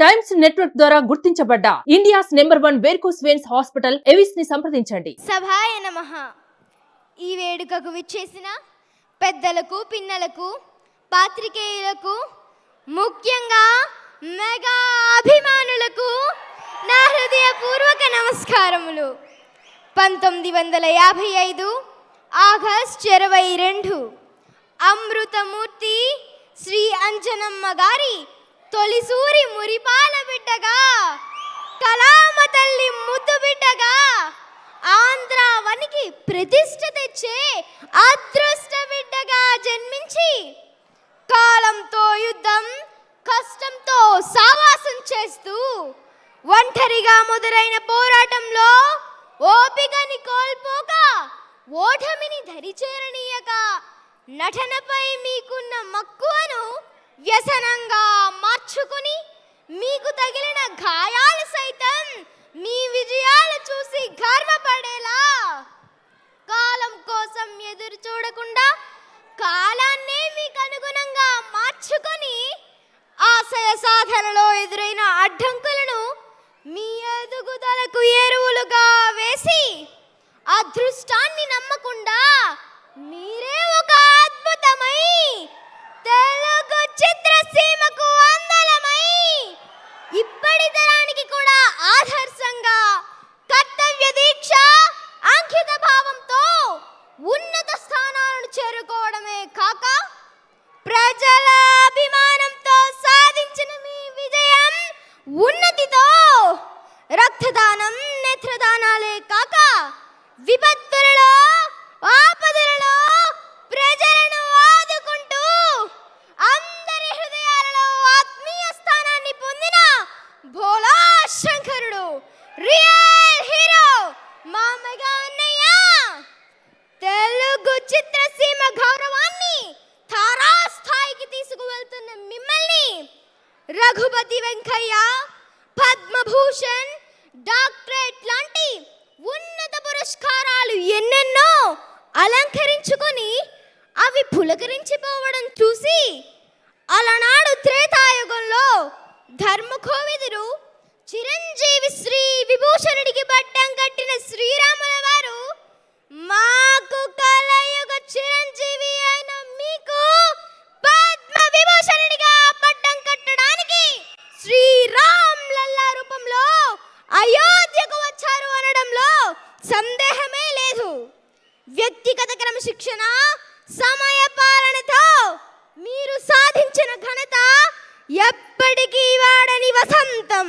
Times network ద్వారా గుర్తించబడ్డ India's number 1 varicose veins hospital AVIS ని సంప్రదించండి. సభాయ నమః. ఈ వేడుకకు విచ్చేసిన పెద్దలకు, పిన్నలకు, పాత్రికేయులకు, ముఖ్యంగా మెగా అభిమానులకు నా హృదయపూర్వక నమస్కారములు. 1955 ఆగస్టు 22 అమృతమూర్తి శ్రీ అంజనమ్మ గారి తొలిసూరి మురిపాల బిడ్డగా, కళామ తల్లి ముద్దు బిడ్డగా, ఆంధ్రావనికి ప్రతిష్ఠ తెచ్చే అదృష్ట బిడ్డగా జన్మించి కాలంతో యుద్ధం, కష్టంతో సావాసం చేస్తూ ఒంటరిగా మొదలైన పోరాటంలో ఓపికని కోల్పోక, ఓటమిని దరిచేరనీయక, నటనపై మీకున్న మక్కువను వ్యసనంగా మార్చుకుని, మీకు తగిలిన గాయాలు సైతం మీ విజయాలు చూసి గర్వపడేలా, కాలం కోసం ఎదురు చూడకుండా కాలాన్నే మీకు అనుగుణంగా మార్చుకొని, ఆశయ సాధనలో ఎదురైన అడ్డంకులను మీ ఎదుగుదలకు ఎరువులుగా వేసి, అదృష్టాన్ని నమ్మకుండా మీరే ఒక అద్భుతమై తెలుగు చిత్రసీమకు అందలమై, ఇప్పటి తరానికి కూడా ఆదర్శంగా కర్తవ్య దీక్ష, అంకిత భావంతో ఉన్నత స్థానాలను చేరుకోవడమే కాక, ప్రజల అభిమానంతో సాధించిన మీ విజయం ఉన్నతితో రక్తదానం, నేత్రదానాలే కాక, విపత్తులలో, ఆపదలలో ప్రజలను ఆదుకుంటూ అందరి హృదయాలలో ఆత్మీయ స్థానాన్ని పొందిన భోలా శంకరుడు, రియల్ హీరో మా మెగా అన్నయ్య, తెలుగు చిత్రసీమ గౌరవాన్ని తారాస్థాయికి తీసుకువెళ్తున్న మిమ్మల్ని రఘుపతి వెంకయ్య, పద్మభూషణ్, డాక్టరేట్ లాంటి ఉన్నత పురస్కారాలు ఎన్నెన్నో అలంకరించుకొని అవి పులకరించిపోవడం చూసి, అలనాడు త్రేతాయుగంలో ధర్మకోవిదుడు చిరంజీవి శ్రీ విభూషణుడికి పట్టం కట్టిన శ్రీరాముల వారు, మాకు కలయుగ చిరంజీవి అయిన మీకు పద్మ విభూషణుడిగా పట్టం కట్టడానికి శ్రీరామ్ లల్లా రూపంలో అయోధ్యకు వచ్చారు అనడంలో సందేహమే లేదు. వ్యక్తిగత క్రమశిక్షణ, సమయ పాలనతో మీరు సాధించిన ఘనత ఎప్పటికీ వాడని వసంతం,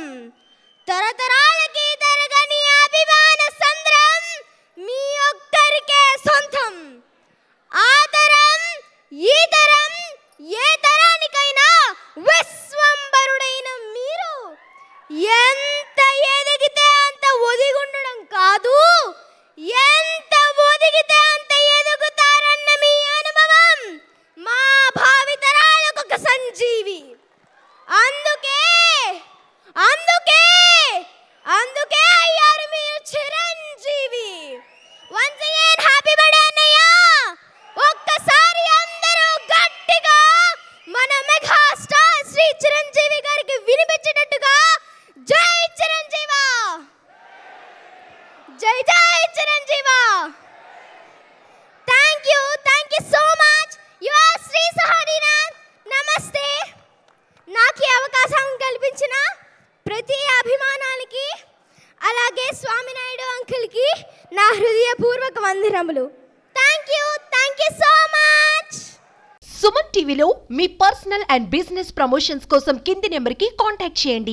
తరతరాలకి తరగని అభిమాన సంద్రం మీ ఒక్కరికే సొంతం. ఆ తరం, ఈ తరం, ఏ తరానికైనా విశ్వంబరుడైన మీరు ఎంత ఎదిగితే అంత ఒదిగుండడం కాదు, ఎంత ఒదిగితే అంత ఎదుగుతారన్న మీ అనుభవం మా భావితరాలకు ఒక సంజీవి. అందుకే అందుకే అందుకే అయ్యారు మీరు Chiranjeevi. Once again happy birthday అన్నయ్య. ఒక్కసారి అందరూ గట్టిగా మన మెగా స్టార్ శ్రీ చిరంజీవి గారికి వినిపించేటట్టుగా జై చిరంజీవా, జై జై చిరంజీవా. Thank you so much your Shri Sahodaranath. నమస్తే. నాకు ఈ అవకాశం కల్పించిన ప్రతి అభిమానానికి, అలాగే స్వామినాయుడు అంకుల్కి నా హృదయపూర్వక వందనములు. Thank you so much. Suman టీవీలో మీ పర్సనల్ అండ్ బిజినెస్ ప్రమోషన్స్ కోసం కింది నెంబర్కి కాంటాక్ట్ చేయండి.